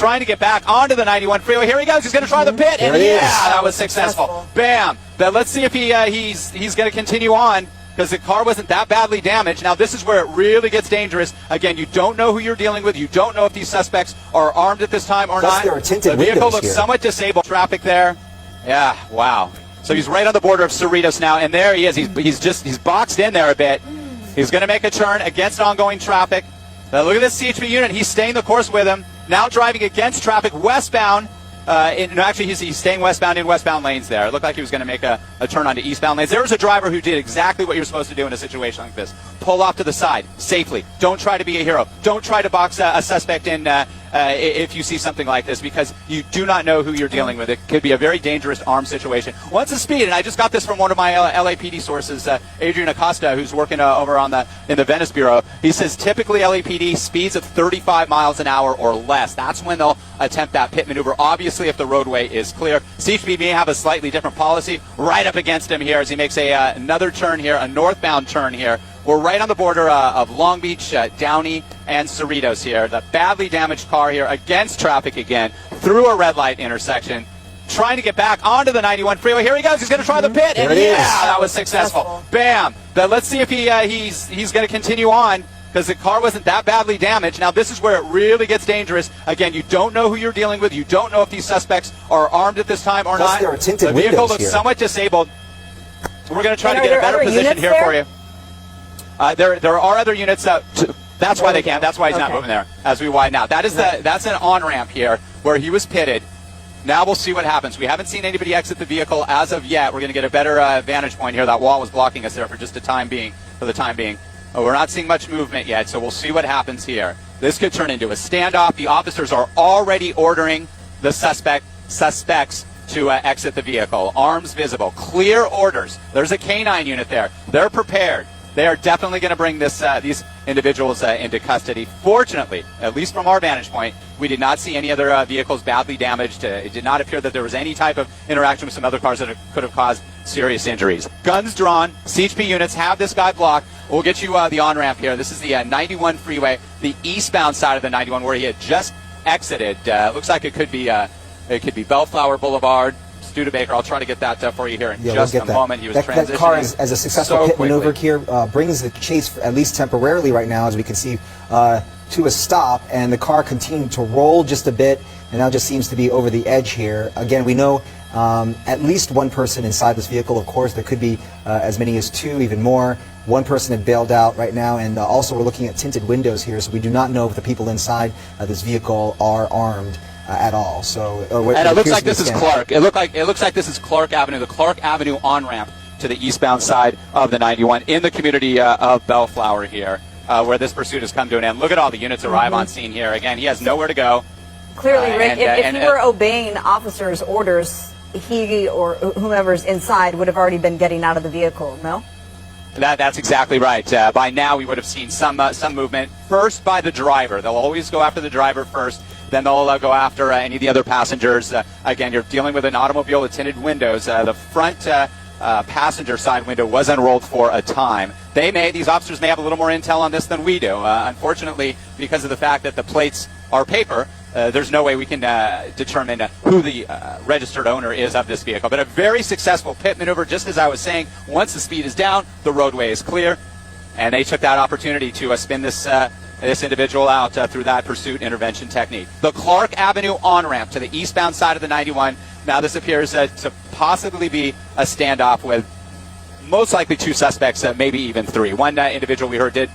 trying to get back onto the 91 freeway. Here he goes. He's going to try the pit. And yeah, that was successful. Bam. Then let's see if he's going to continue on, because the car wasn't that badly damaged. Now, this is where it really gets dangerous. Again, you don't know who you're dealing with. You don't know if these suspects are armed at this time or Plus not. there are tinted the vehicle windows looks here. somewhat disabled. Traffic there. Yeah, wow. So he's right on the border of Cerritos now, and there he is. He's boxed in there a bit. He's going to make a turn against ongoing traffic. Now look at this CHP unit. He's staying the course with him. Now driving against traffic westbound. Actually, he's staying westbound in westbound lanes there. It looked like he was going to make a turn onto eastbound lanes. There was a driver who did exactly what you're supposed to do in a situation like this. Pull off to the side safely. Don't try to be a hero. Don't try to box a suspect in if you see something like this, because you do not know who you're dealing with. It could be a very dangerous armed situation. Once the speed, and I just got this from one of my LAPD sources, Adrian Acosta, who's working over in the Venice Bureau. He says typically LAPD speeds of 35 miles an hour or less. That's when they'll attempt that pit maneuver. Obviously, if the roadway is clear. CHP may have a slightly different policy. Right up against him here as he makes another turn here, a northbound turn here. We're right on the border of Long Beach, Downey, and Cerritos here. The badly damaged car here against traffic again, through a red light intersection, trying to get back onto the 91 freeway. Here he goes. He's going to try the pit. And yeah, that was successful. Bam. Then let's see if he's going to continue on, because the car wasn't that badly damaged. Now, this is where it really gets dangerous. Again, you don't know who you're dealing with. You don't know if these suspects are armed at this time or Plus not. there are tinted the vehicle windows looks here. somewhat disabled. We're going to try to get a better position here for you. There are other units. That's why they can't. That's why he's not moving there as we widen out. That's an on-ramp here where he was pitted. Now we'll see what happens. We haven't seen anybody exit the vehicle as of yet. We're going to get a better vantage point here. That wall was blocking us there for the time being. We're not seeing much movement yet, so we'll see what happens here. This could turn into a standoff. The officers are already ordering the suspects to exit the vehicle. Arms visible. Clear orders. There's a K-9 unit there. They're prepared. They are definitely going to bring these individuals into custody. Fortunately, at least from our vantage point, we did not see any other vehicles badly damaged. It did not appear that there was any type of interaction with some other cars that could have caused serious injuries. Guns drawn. CHP units have this guy blocked. We'll get you the on-ramp here. This is the 91 freeway, the eastbound side of the 91 where he had just exited. Looks like it could be Bellflower Boulevard. Studebaker. I'll try to get that for you here in just a moment. He was transitioning. That car, as a successful pit maneuver here, brings the chase, at least temporarily right now, as we can see, to a stop, and the car continued to roll just a bit, and now just seems to be over the edge here. Again, we know at least one person inside this vehicle. Of course, there could be as many as two, even more. One person had bailed out right now, and also we're looking at tinted windows here, so we do not know if the people inside this vehicle are armed at all. So, and it looks like this is Clark. It looks like this is Clark Avenue, the Clark Avenue on-ramp to the eastbound side of the 91 in the community of Bellflower here, where this pursuit has come to an end. Look at all the units arrive on scene here. Again, he has nowhere to go. Clearly, Rick, if he were obeying officers' orders, he or whomever's inside would have already been getting out of the vehicle, no? That's exactly right. By now, we would have seen some movement. First by the driver. They'll always go after the driver first. Then they'll go after any of the other passengers. Again, you're dealing with an automobile with tinted windows. The front passenger side window was unrolled for a time. These officers may have a little more intel on this than we do. Unfortunately, because of the fact that the plates are paper, there's no way we can determine who the registered owner is of this vehicle. But a very successful pit maneuver, just as I was saying. Once the speed is down, the roadway is clear, and they took that opportunity to spin this individual out through that pursuit intervention technique. The Clark Avenue on-ramp to the eastbound side of the 91. Now this appears to possibly be a standoff with most likely two suspects, maybe even three. One individual we heard did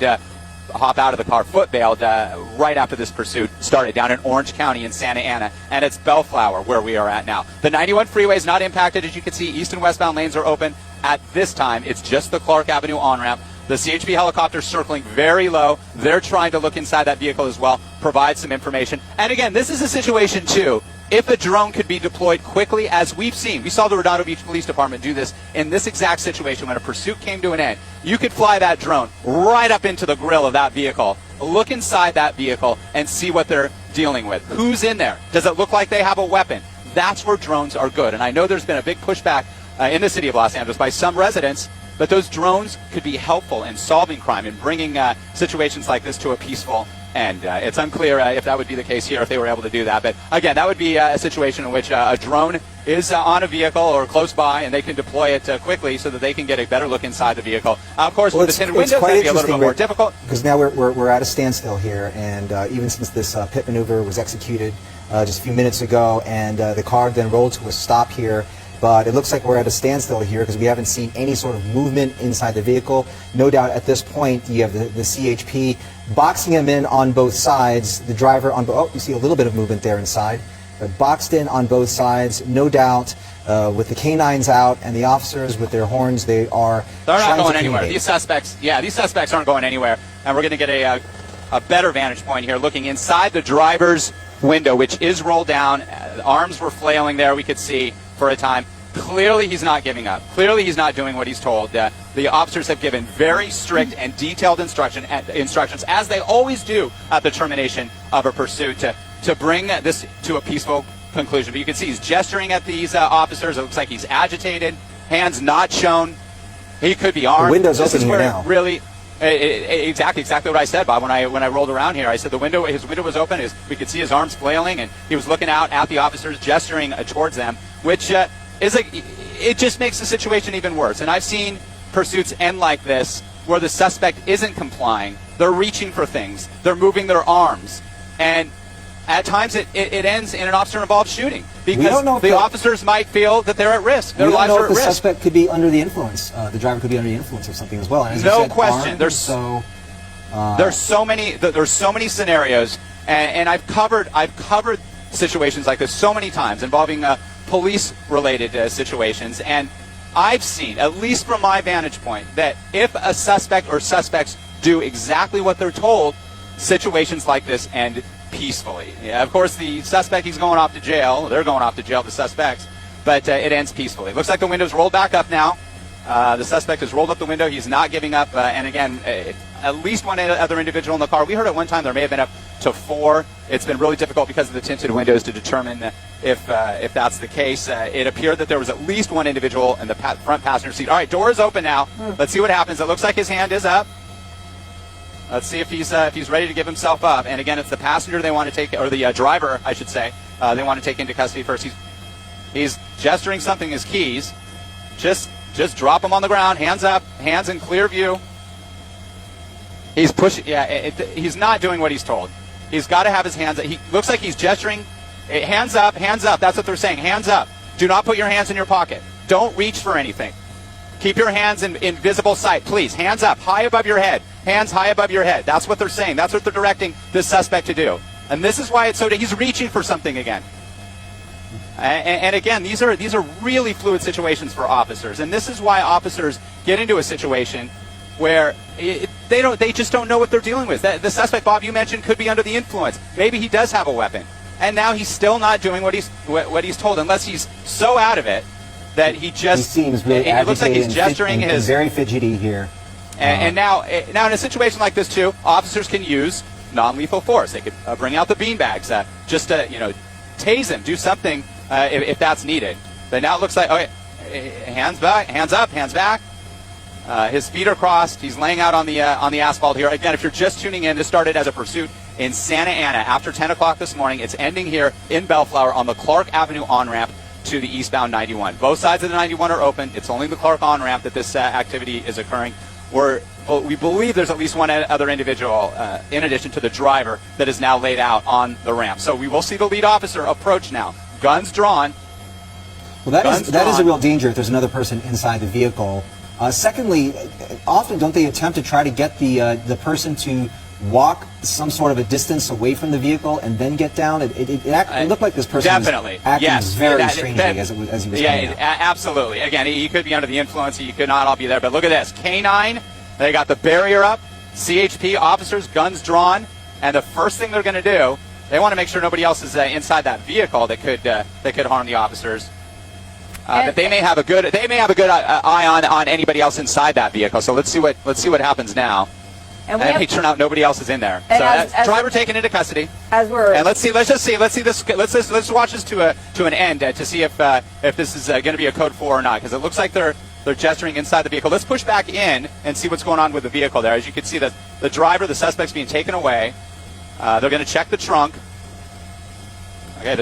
hop out of the car, foot-bailed, right after this pursuit started down in Orange County in Santa Ana, and it's Bellflower where we are at now. The 91 freeway is not impacted. As you can see, east and westbound lanes are open. At this time, it's just the Clark Avenue on-ramp. The CHP helicopter circling very low. They're trying to look inside that vehicle as well, provide some information. And again, this is a situation, too, if a drone could be deployed quickly, as we've seen. We saw the Redondo Beach Police Department do this in this exact situation when a pursuit came to an end. You could fly that drone right up into the grill of that vehicle, look inside that vehicle, and see what they're dealing with. Who's in there? Does it look like they have a weapon? That's where drones are good. And I know there's been a big pushback in the city of Los Angeles by some residents, but those drones could be helpful in solving crime and bringing situations like this to a peaceful end. It's unclear if that would be the case here, if they were able to do that. But again, that would be a situation in which a drone is on a vehicle or close by, and they can deploy it quickly so that they can get a better look inside the vehicle. Of course, with the tinted windows, that would be a little bit more difficult. Because now we're at a standstill here, and even since this pit maneuver was executed just a few minutes ago, and the car then rolled to a stop here, but it looks like we're at a standstill here because we haven't seen any sort of movement inside the vehicle. No doubt at this point you have the CHP boxing him in on both sides, the driver on both. Oh, you see a little bit of movement there inside. But boxed in on both sides, no doubt, with the canines out and the officers with their horns, they're not going anywhere. These suspects aren't going anywhere. And we're going to get a better vantage point here, looking inside the driver's window, which is rolled down. Arms were flailing there, we could see for a time. Clearly he's not giving up. Clearly he's not doing what he's told. The officers have given very strict and detailed instructions, as they always do at the termination of a pursuit, to bring this to a peaceful conclusion. But you can see he's gesturing at these officers. It looks like he's agitated, hands not shown. He could be armed. The window's open here now. Really, exactly what I said, Bob. When I rolled around here, I said his window was open. We could see his arms flailing, and he was looking out at the officers, gesturing towards them, which it just makes the situation even worse. And I've seen pursuits end like this, where the suspect isn't complying. They're reaching for things. They're moving their arms, and at times it ends in an officer-involved shooting because the officers might feel that they're at risk. Their lives are at risk. The suspect could be under the influence. The driver could be under the influence of something as well. And as no you said, question. There's so many scenarios, and I've covered situations like this so many times involving police-related situations, and I've seen, at least from my vantage point, that if a suspect or suspects do exactly what they're told, situations like this end peacefully. Yeah, of course, the suspect, he's going off to jail. They're going off to jail, the suspects, but it ends peacefully. It looks like the window's rolled back up now. The suspect has rolled up the window. He's not giving up. And again, at least one other individual in the car. We heard at one time there may have been up to 4. It's been really difficult because of the tinted windows to determine if that's the case. It appeared that there was at least one individual in the front passenger seat. All right, door is open now. Let's see what happens. It looks like his hand is up. Let's see if he's ready to give himself up. And again, it's the passenger they want to take, or the driver, I should say, they want to take into custody first. He's gesturing something, his keys. Just drop him on the ground, hands up, hands in clear view. He's pushing. Yeah, he's not doing what he's told. He's got to have his hands up. He looks like he's gesturing. Hands up, hands up. That's what they're saying. Hands up. Do not put your hands in your pocket. Don't reach for anything. Keep your hands in visible sight, please. Hands up, high above your head. Hands high above your head. That's what they're saying. That's what they're directing this suspect to do. And this is why it's he's reaching for something again. And again, these are really fluid situations for officers. And this is why officers get into a situation where they just don't know what they're dealing with. The suspect, Bob, you mentioned, could be under the influence. Maybe he does have a weapon. And now he's still not doing what he's told, unless he's so out of it that he seems really agitated. It looks like he's gesturing and very fidgety here. And now in a situation like this too, officers can use non-lethal force. They could bring out the beanbags, just to tase him, do something if that's needed. But now it looks like hands back, hands up, hands back. His feet are crossed. He's laying out on the asphalt here. Again, if you're just tuning in, this started as a pursuit in Santa Ana after 10 o'clock this morning. It's ending here in Bellflower on the Clark Avenue on-ramp to the eastbound 91. Both sides of the 91 are open. It's only the Clark on-ramp that this activity is occurring. We believe there's at least one other individual, in addition to the driver, that is now laid out on the ramp. So we will see the lead officer approach now. Guns drawn. Well, that is a real danger if there's another person inside the vehicle. Secondly, often don't they attempt to try to get the person to walk some sort of a distance away from the vehicle and then get down? It looked like this person was acting very strangely as he was coming out. Absolutely. Again, he could be under the influence. He could not all be there. But look at this. K9, they got the barrier up. CHP officers, guns drawn. And the first thing they're going to do, they want to make sure nobody else is inside that vehicle that could harm the officers. That they may have a good eye on anybody else inside that vehicle. So let's see what happens now. And it may turn out nobody else is in there. So as driver taken into custody. And let's watch this to an end to see if this is going to be a code 4 or not, because it looks like they're gesturing inside the vehicle. Let's push back in and see what's going on with the vehicle there. As you can see, the driver, the suspect's being taken away. They're going to check the trunk. Okay,